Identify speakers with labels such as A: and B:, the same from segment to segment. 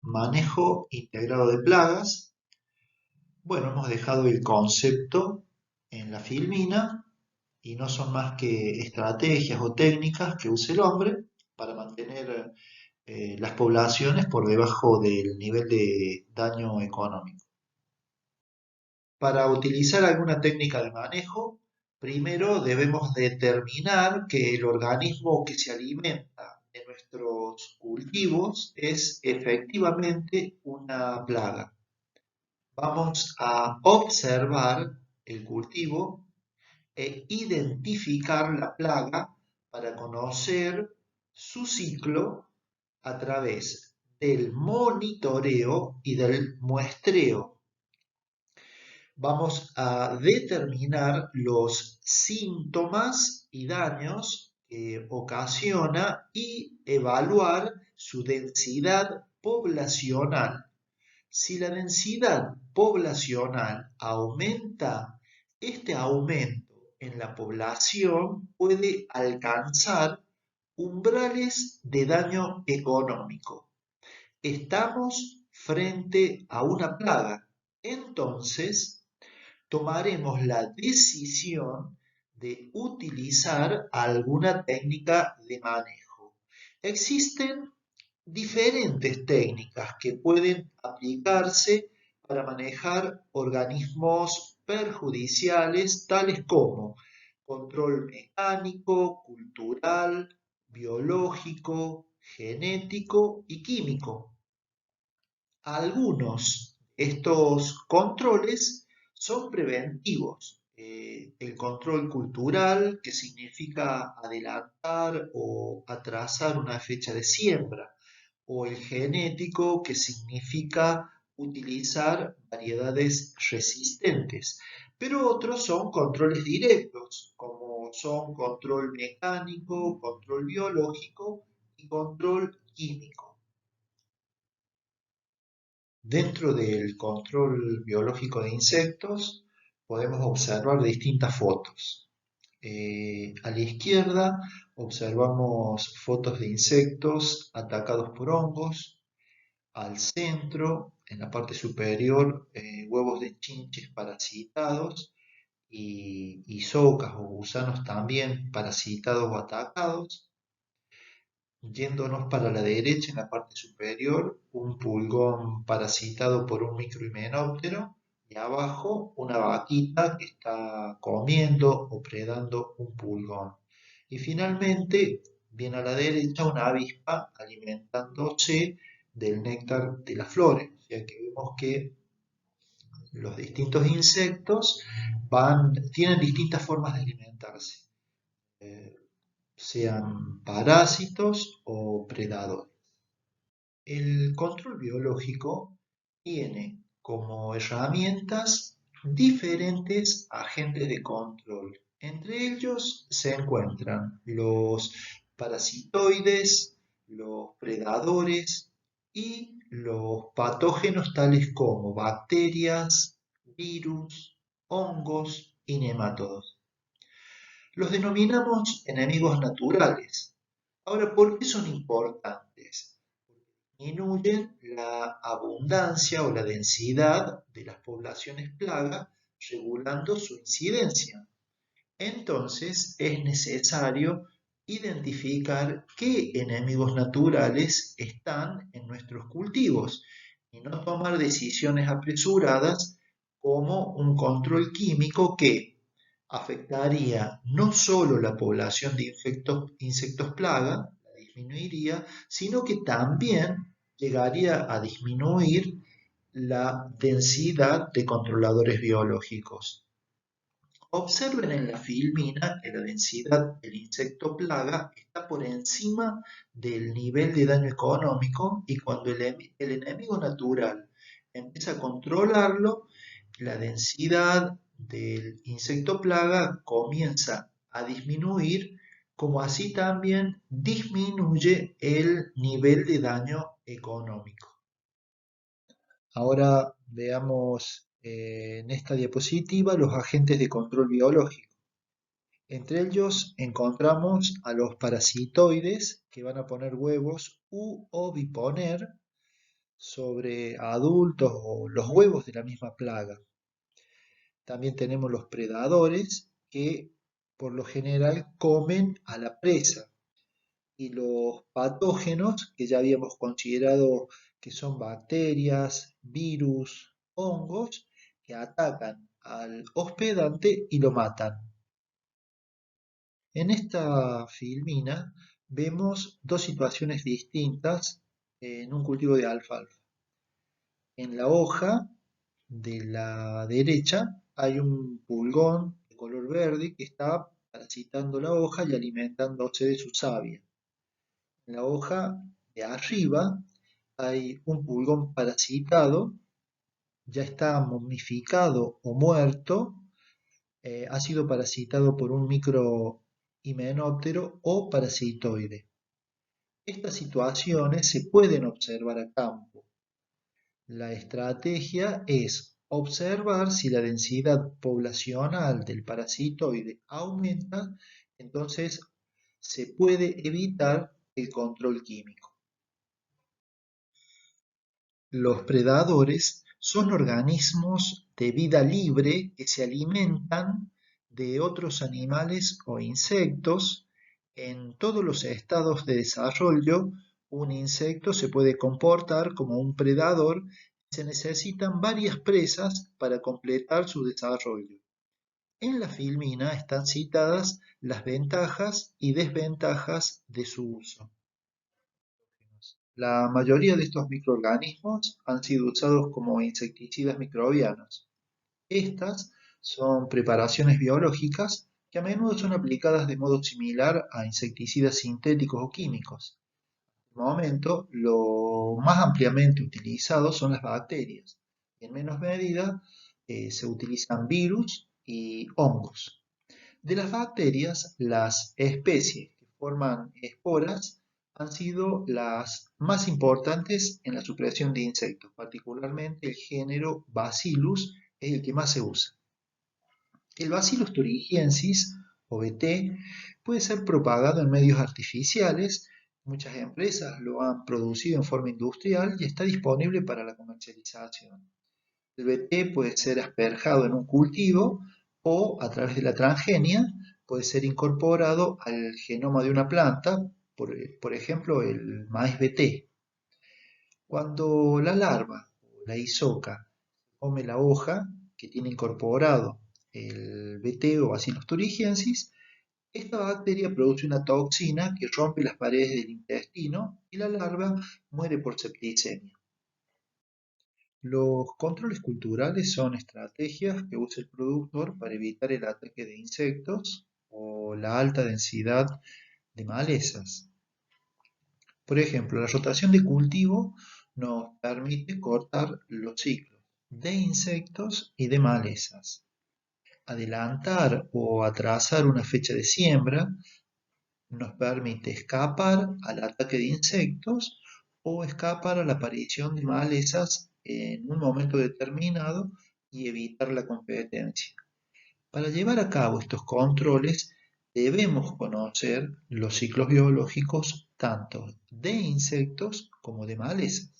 A: Manejo integrado de plagas. Bueno, hemos dejado el concepto en la filmina y no son más que estrategias o técnicas que usa el hombre para mantener las poblaciones por debajo del nivel de daño económico. Para utilizar alguna técnica de manejo, primero debemos determinar que el organismo que se alimenta de nuestros cultivos es efectivamente una plaga. Vamos a observar el cultivo e identificar la plaga para conocer su ciclo a través del monitoreo y del muestreo. Vamos a determinar los síntomas y daños que ocasiona y evaluar su densidad poblacional. Si la densidad poblacional aumenta, este aumento en la población puede alcanzar umbrales de daño económico. Estamos frente a una plaga. Entonces, tomaremos la decisión de utilizar alguna técnica de manejo. Existen diferentes técnicas que pueden aplicarse para manejar organismos perjudiciales tales como control mecánico, cultural, biológico, genético y químico. Algunos de estos controles son preventivos. El control cultural, que significa adelantar o atrasar una fecha de siembra, o el genético, que significa utilizar variedades resistentes. Pero otros son controles directos, como son control mecánico, control biológico y control químico. Dentro del control biológico de insectos podemos observar distintas fotos. A la izquierda observamos fotos de insectos atacados por hongos. Al centro, en la parte superior, huevos de chinches parasitados y socas o gusanos también parasitados o atacados. Yéndonos para la derecha, en la parte superior, un pulgón parasitado por un microhimenóptero y abajo una vaquita que está comiendo o predando un pulgón. Y finalmente, bien a la derecha, una avispa alimentándose del néctar de las flores. O sea que vemos que los distintos insectos tienen distintas formas de alimentarse. Eh, Sean parásitos o predadores. El control biológico tiene como herramientas diferentes agentes de control. Entre ellos se encuentran los parasitoides, los predadores y los patógenos tales como bacterias, virus, hongos y nemátodos. Los denominamos enemigos naturales. Ahora, ¿por qué son importantes? Disminuyen la abundancia o la densidad de las poblaciones plaga, regulando su incidencia. Entonces, es necesario identificar qué enemigos naturales están en nuestros cultivos y no tomar decisiones apresuradas como un control químico que afectaría no solo la población de insectos plaga, la disminuiría, sino que también llegaría a disminuir la densidad de controladores biológicos. Observen en la filmina que la densidad del insecto plaga está por encima del nivel de daño económico y cuando el enemigo natural empieza a controlarlo, la densidad del insecto plaga comienza a disminuir, como así también disminuye el nivel de daño económico. Ahora veamos en esta diapositiva los agentes de control biológico. Entre ellos encontramos a los parasitoides que van a poner huevos u oviponer. sobre adultos o los huevos de la misma plaga. También tenemos los predadores que por lo general comen a la presa y los patógenos que ya habíamos considerado que son bacterias, virus, hongos que atacan al hospedante y lo matan. En esta filmina vemos dos situaciones distintas en un cultivo de alfalfa. En la hoja de la derecha hay un pulgón de color verde que está parasitando la hoja y alimentándose de su savia. En la hoja de arriba hay un pulgón parasitado, ya está momificado o muerto, ha sido parasitado por un microhimenóptero o parasitoide. Estas situaciones se pueden observar a campo. La estrategia es observar si la densidad poblacional del parasitoide aumenta, entonces se puede evitar el control químico. Los predadores son organismos de vida libre que se alimentan de otros animales o insectos. En todos los estados de desarrollo, un insecto se puede comportar como un predador. Se necesitan varias presas para completar su desarrollo. En la filmina están citadas las ventajas y desventajas de su uso. La mayoría de estos microorganismos han sido usados como insecticidas microbianos. Estas son preparaciones biológicas que a menudo son aplicadas de modo similar a insecticidas sintéticos o químicos. En el momento, lo más ampliamente utilizado son las bacterias. En menos medida se utilizan virus y hongos. De las bacterias, las especies que forman esporas han sido las más importantes en la supresión de insectos, particularmente el género Bacillus es el que más se usa. El Bacillus thuringiensis, o BT, puede ser propagado en medios artificiales. Muchas empresas lo han producido en forma industrial y está disponible para la comercialización. El BT puede ser asperjado en un cultivo o a través de la transgenia puede ser incorporado al genoma de una planta, por ejemplo el maíz BT. Cuando la larva o la isoca come la hoja que tiene incorporado el BT o Bacillus thuringiensis, esta bacteria produce una toxina que rompe las paredes del intestino y la larva muere por septicemia. Los controles culturales son estrategias que usa el productor para evitar el ataque de insectos o la alta densidad de malezas. Por ejemplo, la rotación de cultivo nos permite cortar los ciclos de insectos y de malezas. Adelantar o atrasar una fecha de siembra nos permite escapar al ataque de insectos o escapar a la aparición de malezas en un momento determinado y evitar la competencia. Para llevar a cabo estos controles debemos conocer los ciclos biológicos tanto de insectos como de malezas.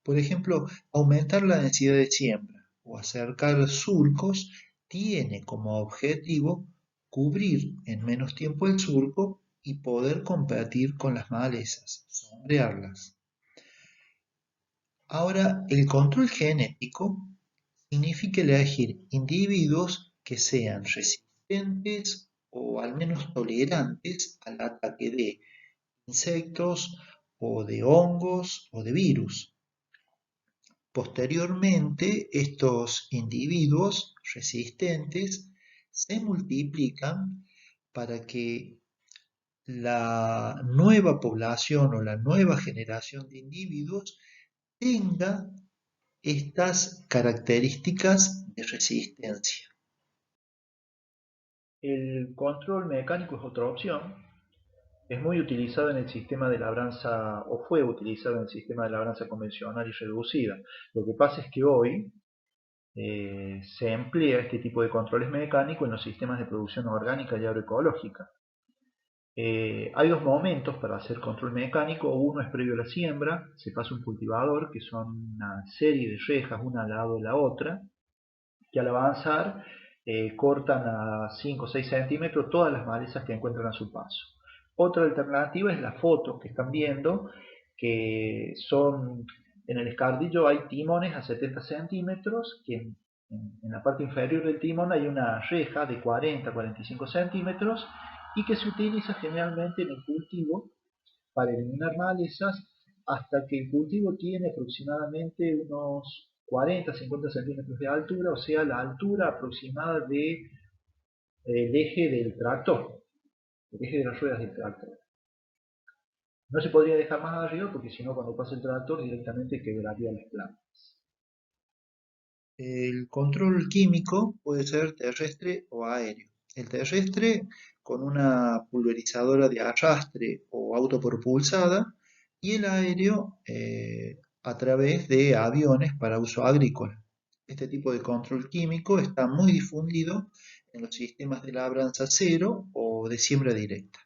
A: Por ejemplo, aumentar la densidad de siembra o acercar surcos tiene como objetivo cubrir en menos tiempo el surco y poder competir con las malezas, sombrearlas. Ahora, el control genético significa elegir individuos que sean resistentes o al menos tolerantes al ataque de insectos o de hongos o de virus. Posteriormente, estos individuos resistentes se multiplican para que la nueva población o la nueva generación de individuos tenga estas características de resistencia.
B: El control mecánico es otra opción. Es muy utilizado en el sistema de labranza, o fue utilizado en el sistema de labranza convencional y reducida. Lo que pasa es que hoy se emplea este tipo de controles mecánicos en los sistemas de producción orgánica y agroecológica. Hay dos momentos para hacer control mecánico. Uno es previo a la siembra, se pasa un cultivador, que son una serie de rejas una al lado de la otra, que al avanzar cortan a 5 o 6 centímetros todas las malezas que encuentran a su paso. Otra alternativa es la foto que están viendo, que son, en el escardillo hay timones a 70 centímetros, que en la parte inferior del timón hay una reja de 40 a 45 centímetros y que se utiliza generalmente en el cultivo para eliminar malezas hasta que el cultivo tiene aproximadamente unos 40-50 centímetros de altura, o sea, la altura aproximada del eje del tractor, el eje de las ruedas del tractor. No se podría dejar más arriba porque si no, cuando pasa el tractor directamente quebraría las plantas.
A: El control químico puede ser terrestre o aéreo. El terrestre con una pulverizadora de arrastre o autopropulsada y el aéreo a través de aviones para uso agrícola. Este tipo de control químico está muy difundido en los sistemas de labranza cero o de siembra directa.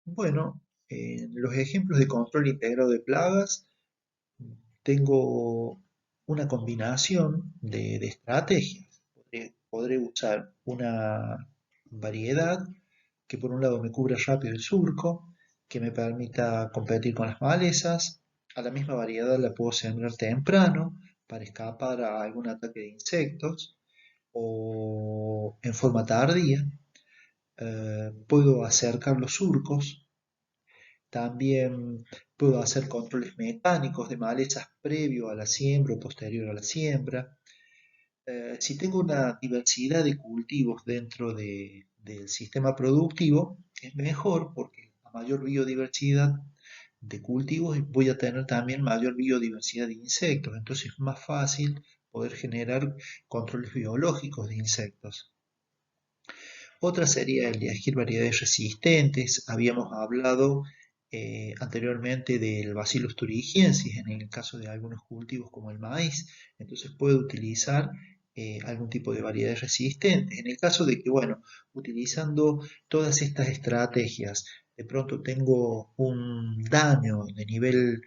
A: Bueno, en los ejemplos de control integrado de plagas tengo una combinación de estrategias. Podré usar una variedad que por un lado me cubra rápido el surco, que me permita competir con las malezas. A la misma variedad la puedo sembrar temprano para escapar a algún ataque de insectos o en forma tardía. Puedo acercar los surcos. También puedo hacer controles mecánicos de malezas previo a la siembra o posterior a la siembra. Si tengo una diversidad de cultivos dentro del sistema productivo, es mejor porque a mayor biodiversidad de cultivos voy a tener también mayor biodiversidad de insectos. Entonces es más fácil poder generar controles biológicos de insectos. Otra sería elegir variedades resistentes. Habíamos hablado anteriormente del Bacillus thuringiensis en el caso de algunos cultivos como el maíz. Entonces puedo utilizar algún tipo de variedades resistentes. En el caso de que, bueno, utilizando todas estas estrategias, de pronto tengo un daño de nivel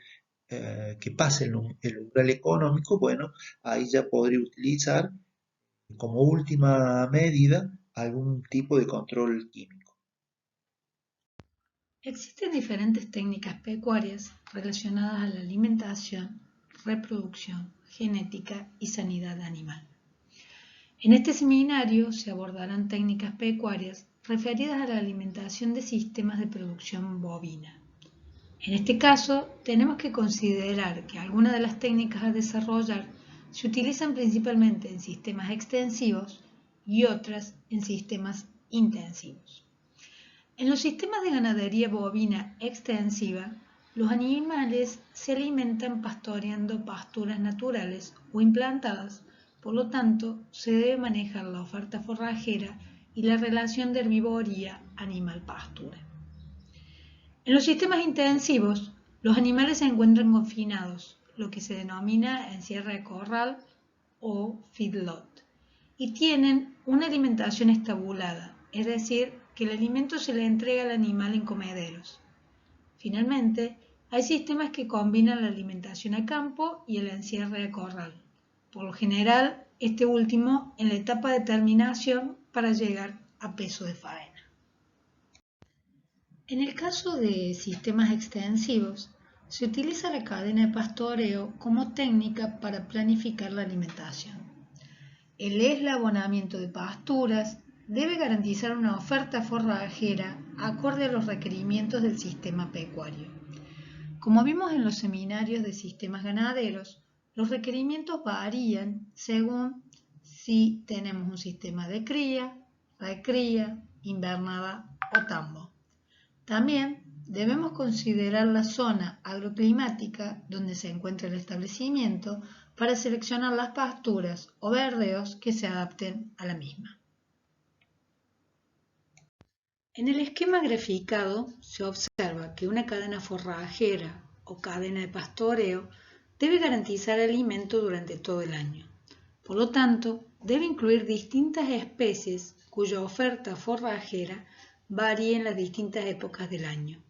A: que pase el umbral económico, bueno, ahí ya podría utilizar como última medida algún tipo de control químico.
C: Existen diferentes técnicas pecuarias relacionadas a la alimentación, reproducción, genética y sanidad animal. En este seminario se abordarán técnicas pecuarias referidas a la alimentación de sistemas de producción bovina. En este caso, tenemos que considerar que algunas de las técnicas a desarrollar se utilizan principalmente en sistemas extensivos y otras en sistemas intensivos. En los sistemas de ganadería bovina extensiva, los animales se alimentan pastoreando pasturas naturales o implantadas, por lo tanto, se debe manejar la oferta forrajera y la relación de herbivoría animal-pastura. En los sistemas intensivos, los animales se encuentran confinados, lo que se denomina encierro de corral o feedlot, y tienen una alimentación estabulada, es decir, que el alimento se le entrega al animal en comederos. Finalmente, hay sistemas que combinan la alimentación a campo y el encierre de corral, por lo general este último en la etapa de terminación para llegar a peso de faena. En el caso de sistemas extensivos, se utiliza la cadena de pastoreo como técnica para planificar la alimentación. El eslabonamiento de pasturas debe garantizar una oferta forrajera acorde a los requerimientos del sistema pecuario. Como vimos en los seminarios de sistemas ganaderos, los requerimientos varían según si tenemos un sistema de cría, recría, invernada o tambo. También debemos considerar la zona agroclimática donde se encuentra el establecimiento para seleccionar las pasturas o verdeos que se adapten a la misma. En el esquema graficado se observa que una cadena forrajera o cadena de pastoreo debe garantizar alimento durante todo el año. Por lo tanto, debe incluir distintas especies cuya oferta forrajera varíe en las distintas épocas del año.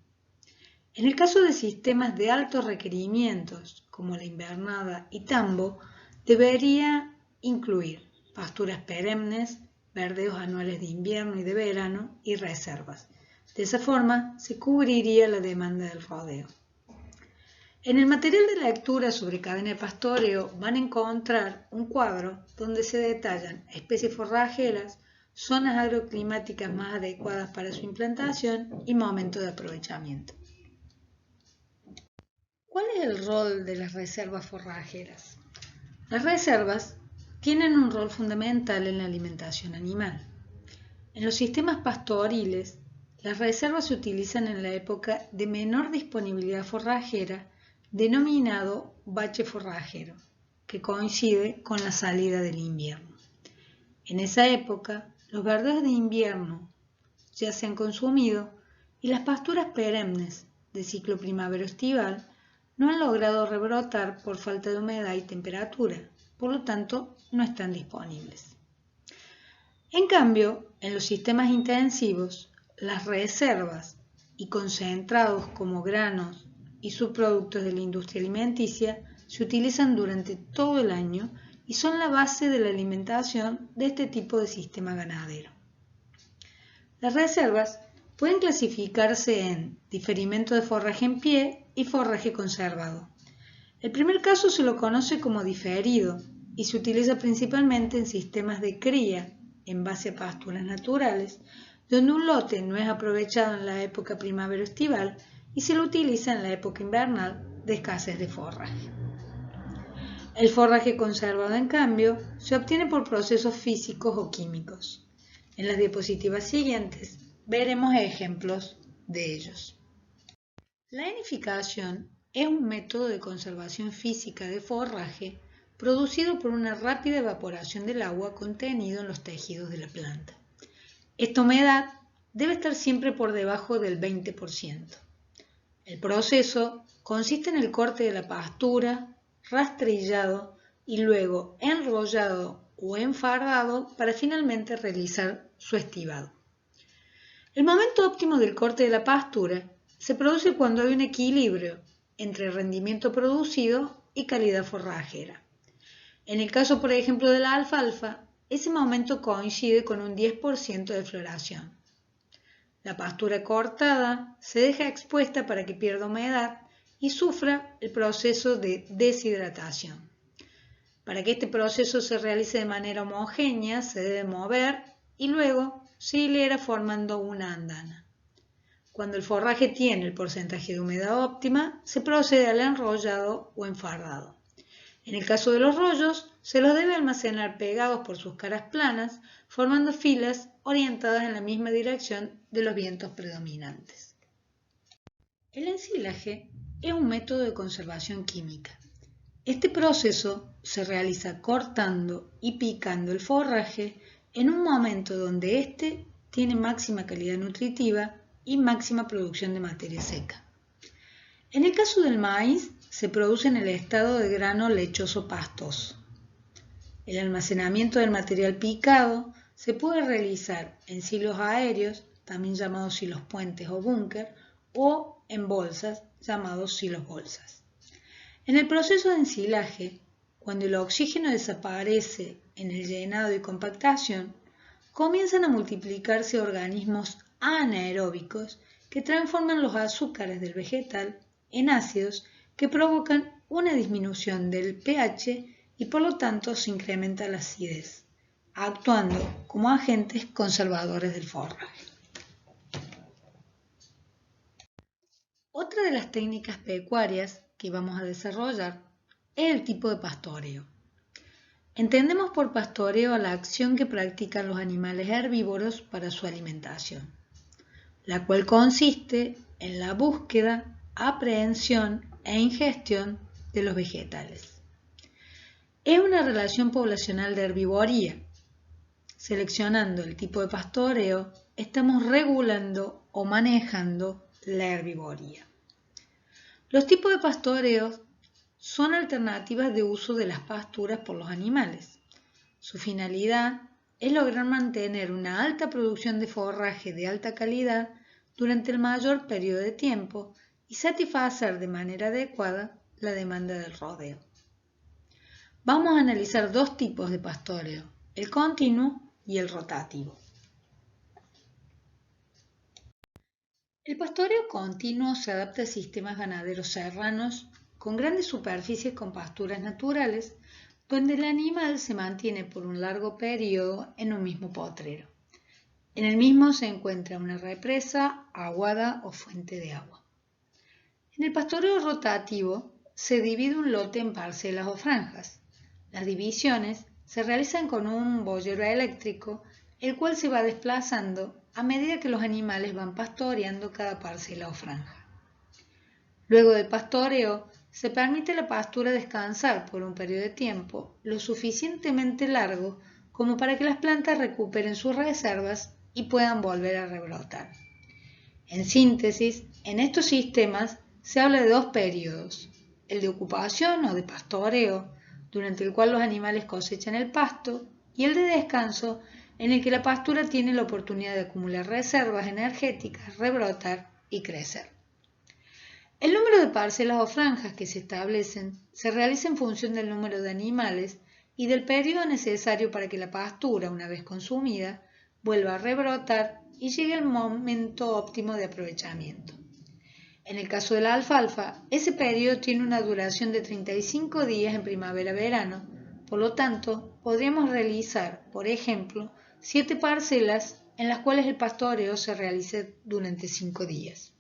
C: En el caso de sistemas de altos requerimientos, como la invernada y tambo, debería incluir pasturas perennes, verdeos anuales de invierno y de verano y reservas. De esa forma se cubriría la demanda del rodeo. En el material de lectura sobre cadena de pastoreo van a encontrar un cuadro donde se detallan especies forrajeras, zonas agroclimáticas más adecuadas para su implantación y momento de aprovechamiento. ¿Cuál es el rol de las reservas forrajeras? Las reservas tienen un rol fundamental en la alimentación animal. En los sistemas pastoriles, las reservas se utilizan en la época de menor disponibilidad forrajera, denominado bache forrajero, que coincide con la salida del invierno. En esa época, los verdeos de invierno ya se han consumido y las pasturas perennes de ciclo primavero-estival no han logrado rebrotar por falta de humedad y temperatura, por lo tanto no están disponibles. En cambio, en los sistemas intensivos, las reservas y concentrados como granos y subproductos de la industria alimenticia se utilizan durante todo el año y son la base de la alimentación de este tipo de sistema ganadero. Las reservas pueden clasificarse en diferimento de forraje en pie y forraje conservado. El primer caso se lo conoce como diferido y se utiliza principalmente en sistemas de cría en base a pasturas naturales, donde un lote no es aprovechado en la época primavero-estival y se lo utiliza en la época invernal de escasez de forraje. El forraje conservado, en cambio, se obtiene por procesos físicos o químicos. En las diapositivas siguientes veremos ejemplos de ellos. La enificación es un método de conservación física de forraje producido por una rápida evaporación del agua contenido en los tejidos de la planta. Esta humedad debe estar siempre por debajo del 20%. El proceso consiste en el corte de la pastura, rastrillado y luego enrollado o enfardado para finalmente realizar su estibado. El momento óptimo del corte de la pastura se produce cuando hay un equilibrio entre rendimiento producido y calidad forrajera. En el caso, por ejemplo, de la alfalfa, ese momento coincide con un 10% de floración. La pastura cortada se deja expuesta para que pierda humedad y sufra el proceso de deshidratación. Para que este proceso se realice de manera homogénea, se debe mover y luego se hilera formando una andana. Cuando el forraje tiene el porcentaje de humedad óptima, se procede al enrollado o enfardado. En el caso de los rollos, se los debe almacenar pegados por sus caras planas, formando filas orientadas en la misma dirección de los vientos predominantes. El ensilaje es un método de conservación química. Este proceso se realiza cortando y picando el forraje en un momento donde éste tiene máxima calidad nutritiva y máxima producción de materia seca. En el caso del maíz, se produce en el estado de grano lechoso pastoso. El almacenamiento del material picado se puede realizar en silos aéreos, también llamados silos puentes o búnker, o en bolsas, llamados silos bolsas. En el proceso de ensilaje, cuando el oxígeno desaparece en el llenado y compactación, comienzan a multiplicarse organismos anaeróbicos que transforman los azúcares del vegetal en ácidos que provocan una disminución del pH y por lo tanto se incrementa la acidez, actuando como agentes conservadores del forraje. Otra de las técnicas pecuarias que vamos a desarrollar es el tipo de pastoreo. Entendemos por pastoreo la acción que practican los animales herbívoros para su alimentación, la cual consiste en la búsqueda, aprehensión e ingestión de los vegetales. Es una relación poblacional de herbivoría. Seleccionando el tipo de pastoreo, estamos regulando o manejando la herbivoría. Los tipos de pastoreo son alternativas de uso de las pasturas por los animales. Su finalidad es lograr mantener una alta producción de forraje de alta calidad durante el mayor periodo de tiempo y satisfacer de manera adecuada la demanda del rodeo. Vamos a analizar dos tipos de pastoreo, el continuo y el rotativo. El pastoreo continuo se adapta a sistemas ganaderos serranos con grandes superficies con pasturas naturales, donde el animal se mantiene por un largo periodo en un mismo potrero. En el mismo se encuentra una represa, aguada o fuente de agua. En el pastoreo rotativo se divide un lote en parcelas o franjas. Las divisiones se realizan con un boyero eléctrico, el cual se va desplazando a medida que los animales van pastoreando cada parcela o franja. Luego del pastoreo, se permite a la pastura descansar por un periodo de tiempo lo suficientemente largo como para que las plantas recuperen sus reservas y puedan volver a rebrotar. En síntesis, en estos sistemas se habla de dos periodos, el de ocupación o de pastoreo, durante el cual los animales cosechan el pasto, y el de descanso, en el que la pastura tiene la oportunidad de acumular reservas energéticas, rebrotar y crecer. El número de parcelas o franjas que se establecen se realiza en función del número de animales y del periodo necesario para que la pastura, una vez consumida, vuelva a rebrotar y llegue al momento óptimo de aprovechamiento. En el caso de la alfalfa, ese periodo tiene una duración de 35 días en primavera-verano, por lo tanto, podríamos realizar, por ejemplo, 7 parcelas en las cuales el pastoreo se realice durante 5 días.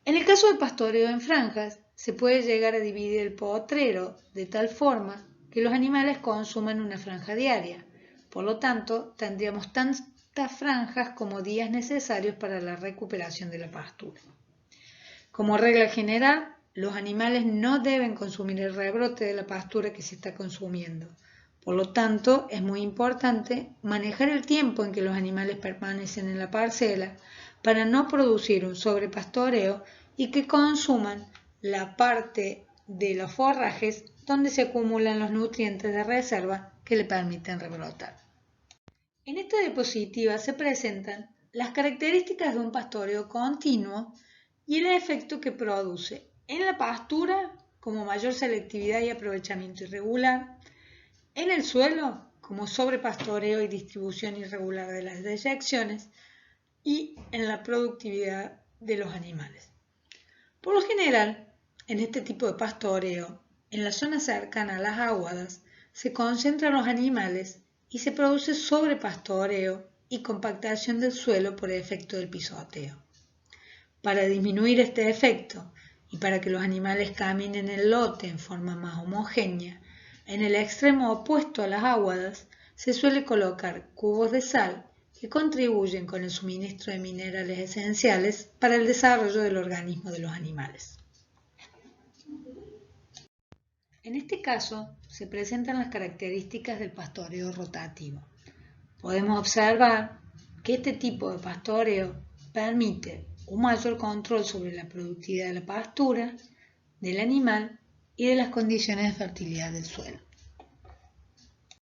C: En el caso del pastoreo en franjas, se puede llegar a dividir el potrero de tal forma que los animales consuman una franja diaria. Por lo tanto, tendríamos tantas franjas como días necesarios para la recuperación de la pastura. Como regla general, los animales no deben consumir el rebrote de la pastura que se está consumiendo. Por lo tanto, es muy importante manejar el tiempo en que los animales permanecen en la parcela para no producir un sobrepastoreo y que consuman la parte de los forrajes donde se acumulan los nutrientes de reserva que le permiten rebrotar. En esta diapositiva se presentan las características de un pastoreo continuo y el efecto que produce en la pastura como mayor selectividad y aprovechamiento irregular, en el suelo como sobrepastoreo y distribución irregular de las deyecciones y en la productividad de los animales. Por lo general, en este tipo de pastoreo, en la zona cercana a las aguadas, se concentran los animales y se produce sobrepastoreo y compactación del suelo por efecto del pisoteo. Para disminuir este efecto y para que los animales caminen el lote en forma más homogénea, en el extremo opuesto a las aguadas se suele colocar cubos de sal que contribuyen con el suministro de minerales esenciales para el desarrollo del organismo de los animales. En este caso se presentan las características del pastoreo rotativo. Podemos observar que este tipo de pastoreo permite un mayor control sobre la productividad de la pastura, del animal y de las condiciones de fertilidad del suelo.